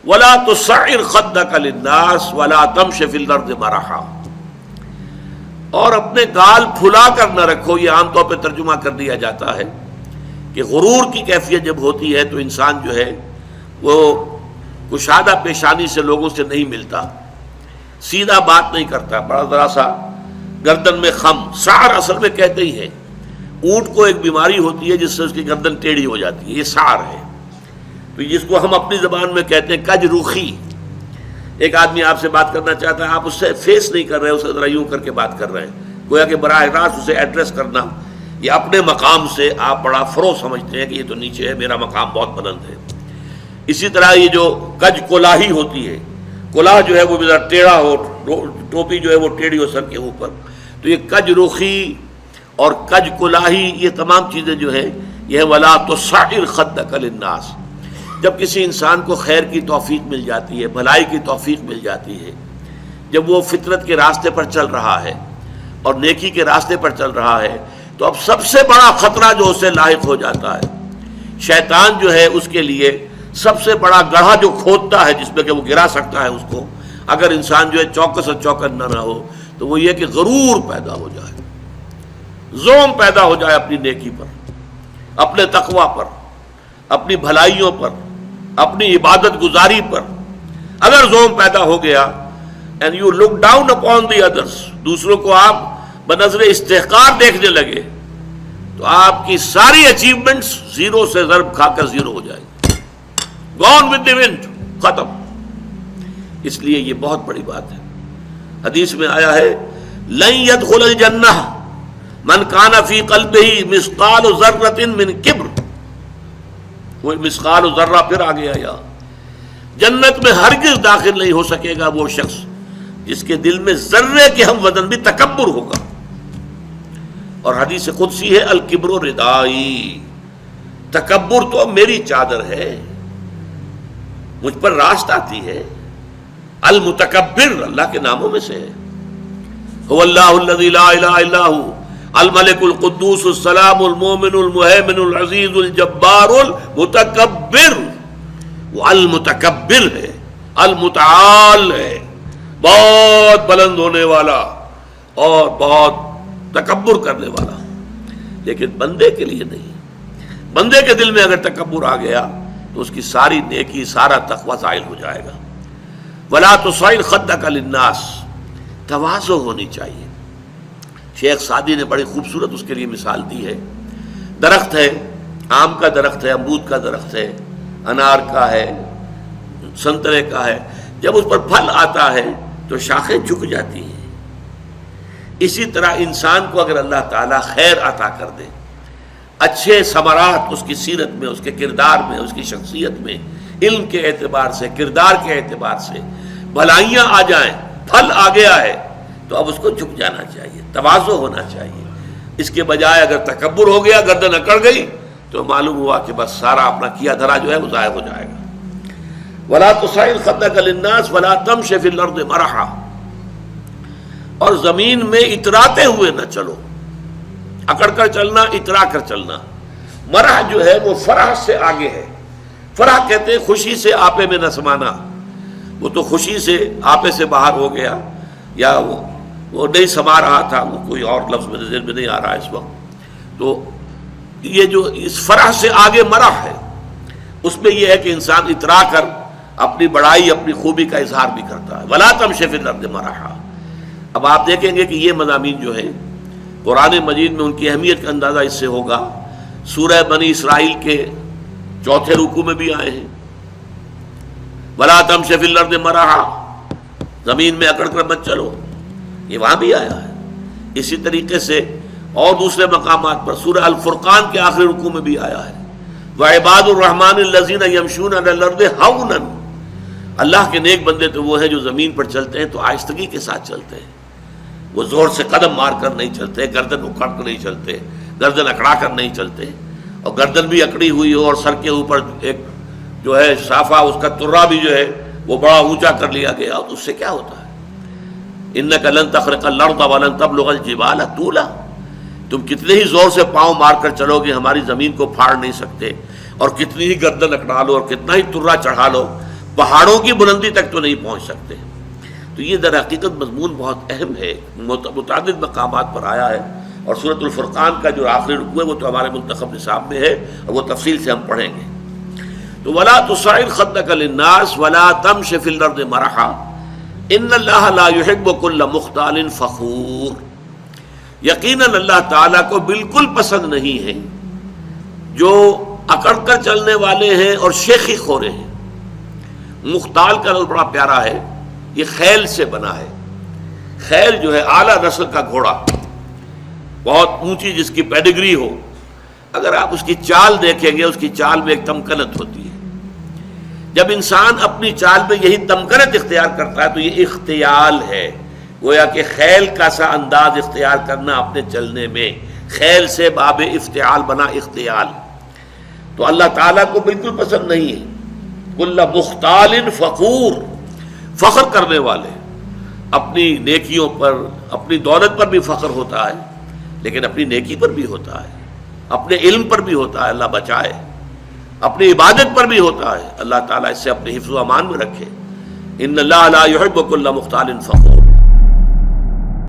ولا تصعر خدك للناس ولا تمش في الارض مرحا، اور اپنے گال پھلا کر نہ رکھو. یہ عام طور پہ ترجمہ کر دیا جاتا ہے کہ غرور کی کیفیت جب ہوتی ہے تو انسان جو ہے وہ کشادہ پیشانی سے لوگوں سے نہیں ملتا، سیدھا بات نہیں کرتا، بڑا ذرا سا گردن میں خم. سعر اصل میں کہتے ہی ہیں، اونٹ کو ایک بیماری ہوتی ہے جس سے اس کی گردن ٹیڑھی ہو جاتی ہے، یہ سعر ہے. تو جس کو ہم اپنی زبان میں کہتے ہیں کج روخی. ایک آدمی آپ سے بات کرنا چاہتا ہے، آپ اس سے فیس نہیں کر رہے، اسے ذرا یوں کر کے بات کر رہے ہیں، گویا کہ براہ راست اسے ایڈریس کرنا، یہ اپنے مقام سے آپ بڑا فرو سمجھتے ہیں کہ یہ تو نیچے ہے، میرا مقام بہت بلند ہے. اسی طرح یہ جو کج کولاہی ہوتی ہے، کولاہ جو ہے وہ ذرا ٹیڑھا ہو، ٹوپی جو ہے وہ ٹیڑھی ہو سر کے اوپر، تو یہ کج روخی اور کج کولاہی یہ تمام چیزیں جو ہے یہ ولا تصعر خدک للناس. جب کسی انسان کو خیر کی توفیق مل جاتی ہے، بھلائی کی توفیق مل جاتی ہے، جب وہ فطرت کے راستے پر چل رہا ہے اور نیکی کے راستے پر چل رہا ہے، تو اب سب سے بڑا خطرہ جو اسے لاحق ہو جاتا ہے، شیطان جو ہے اس کے لیے سب سے بڑا گڑھا جو کھودتا ہے جس میں کہ وہ گرا سکتا ہے اس کو، اگر انسان جو ہے چوکس اور چوکن نہ ہو، تو وہ یہ کہ غرور پیدا ہو جائے، زوم پیدا ہو جائے اپنی نیکی پر، اپنے تقوی پر، اپنی بھلائیوں پر، اپنی عبادت گزاری پر. اگر زوم پیدا ہو گیا and you look down upon the others، دوسروں کو آپ بنظر استحقار دیکھنے لگے، تو آپ کی ساری اچیومنٹس زیرو سے ضرب کھا کر زیرو ہو جائے گی، gone with the wind، ختم. اس لیے یہ بہت بڑی بات ہے. حدیث میں آیا ہے لن يدخل الجنہ من کان فی قلبہ مثقال ذرۃ من کبر. وہ مثقال ذرہ پھر آ گیا، یا جنت میں ہرگز داخل نہیں ہو سکے گا وہ شخص جس کے دل میں ذرے کے ہم وزن بھی تکبر ہوگا. اور حدیث قدسی ہے الکبر ردائی، تکبر تو میری چادر ہے، مجھ پر راست آتی ہے. المتکبر اللہ کے ناموں میں سے ہے. هو اللہ الذی لا الہ الا هو الملک القدوس السلام المومن المہیمن العزیز الجبار المتکبر. وہ المتکبر ہے، المتعال ہے، بہت بلند ہونے والا اور بہت تکبر کرنے والا. لیکن بندے کے لیے نہیں. بندے کے دل میں اگر تکبر آ گیا تو اس کی ساری نیکی، سارا تقوی زائل ہو جائے گا. ولا تصعر خدک للناس، تواضع ہونی چاہیے. شیخ سعدی نے بڑی خوبصورت اس کے لیے مثال دی ہے. درخت ہے، آم کا درخت ہے، امرود کا درخت ہے، انار کا ہے، سنترے کا ہے. جب اس پر پھل آتا ہے تو شاخیں جھک جاتی ہیں. اسی طرح انسان کو اگر اللہ تعالیٰ خیر عطا کر دے، اچھے ثمرات اس کی سیرت میں، اس کے کردار میں، اس کی شخصیت میں، علم کے اعتبار سے، کردار کے اعتبار سے بھلائیاں آ جائیں، پھل آ گیا ہے، تو اب اس کو جھک جانا چاہیے، تواضع ہونا چاہیے. اس کے بجائے اگر تکبر ہو گیا، گردن اکڑ گئی، تو معلوم ہوا کہ بس سارا اپنا کیا دھرا جو ہے وہ ضائع ہو جائے گا. وَلَا تُصَعِّرْ خَدَّكَ لِلنَّاسِ وَلَا تَمْشِ فِي الْأَرْضِ مَرَحًا، اور زمین میں اتراتے ہوئے نہ چلو. اکڑ کر چلنا، اترا کر چلنا. مرح جو ہے وہ فرح سے آگے ہے. فرح کہتے ہیں خوشی سے آپے میں نہ سمانا. وہ تو خوشی سے آپے سے باہر ہو گیا، یا وہ نہیں سما رہا تھا، وہ کوئی اور لفظ میرے ذہن میں نہیں آ رہا اس وقت. تو یہ جو اس فرح سے آگے مرح ہے، اس میں یہ ہے کہ انسان اترا کر اپنی بڑائی، اپنی خوبی کا اظہار بھی کرتا ہے. وَلَا تَمْشِ فِي الْأَرْضِ مَرَحًا. اب آپ دیکھیں گے کہ یہ مضامین جو ہیں قرآن مجید میں ان کی اہمیت کا اندازہ اس سے ہوگا. سورہ بنی اسرائیل کے 4 رکوع میں بھی آئے ہیں وَلَا تَمْشِ فِي الْأَرْضِ مَرَحًا، زمین میں اکڑ کر مت چلو، یہ وہاں بھی آیا ہے. اسی طریقے سے اور دوسرے مقامات پر سورہ الفرقان کے آخری رکوع میں بھی آیا ہے وَعِبَادُ الرَّحْمَنِ الَّذِينَ يَمْشُونَ عَلَى الْأَرْضِ هَوْنًا. اللہ کے نیک بندے تو وہ ہیں جو زمین پر چلتے ہیں تو آہستگی کے ساتھ چلتے ہیں. وہ زور سے قدم مار کر نہیں چلتے، گردن اکھاڑ کر نہیں چلتے، گردن اکڑا کر نہیں چلتے. اور گردن بھی اکڑی ہوئی ہو اور سر کے اوپر ایک جو ہے صافہ، اس کا ترا بھی جو ہے وہ بڑا اونچا کر لیا گیا، تو اس سے کیا ہوتا ہے؟ اِنَّكَ لَن تَخْرِقَ الْأَرْضَ وَلَن تَبْلُغَ الْجِبَالَ طُولًا. تم کتنے ہی زور سے پاؤں مار کر چلو گے، ہماری زمین کو پھاڑ نہیں سکتے. اور کتنی ہی گردن اکڑا لو اور کتنا ہی ترا چڑھا لو، پہاڑوں کی بلندی تک تو نہیں پہنچ سکتے. تو یہ در حقیقت مضمون بہت اہم ہے، متعدد مقامات پر آیا ہے، اور سورۃ الفرقان کا جو آخری رکوع ہے وہ تو ہمارے منتخب نصاب میں ہے اور وہ تفصیل سے ہم پڑھیں گے. تو ولا تصعر خدک للناس ولا تمش فی الارض مرحا ان اللہ لا يحب كل مختال فخور. یقیناً اللہ تعالیٰ کو بالکل پسند نہیں ہے جو اکڑ کر چلنے والے ہیں اور شیخی خورے ہیں. مختال کا لفظ بڑا پیارا ہے، یہ خیل سے بنا ہے. خیل جو ہے اعلیٰ نسل کا گھوڑا، بہت اونچی جس کی پیڈگری ہو، اگر آپ اس کی چال دیکھیں گے اس کی چال میں ایک تمکنت ہوتی ہے. جب انسان اپنی چال میں یہی تمکنت اختیار کرتا ہے تو یہ اختیال ہے، گویا کہ خیل کا سا انداز اختیار کرنا اپنے چلنے میں. خیل سے باب افتعال بنا اختیال. تو اللہ تعالیٰ کو بالکل پسند نہیں ہے کل مختال فخور، فخر کرنے والے. اپنی نیکیوں پر، اپنی دولت پر بھی فخر ہوتا ہے، لیکن اپنی نیکی پر بھی ہوتا ہے، اپنے علم پر بھی ہوتا ہے، اللہ بچائے، اپنی عبادت پر بھی ہوتا ہے. اللہ تعالیٰ اس سے اپنے حفظ و امان میں رکھے. ان اللہ لا يحب كل مختال فخور.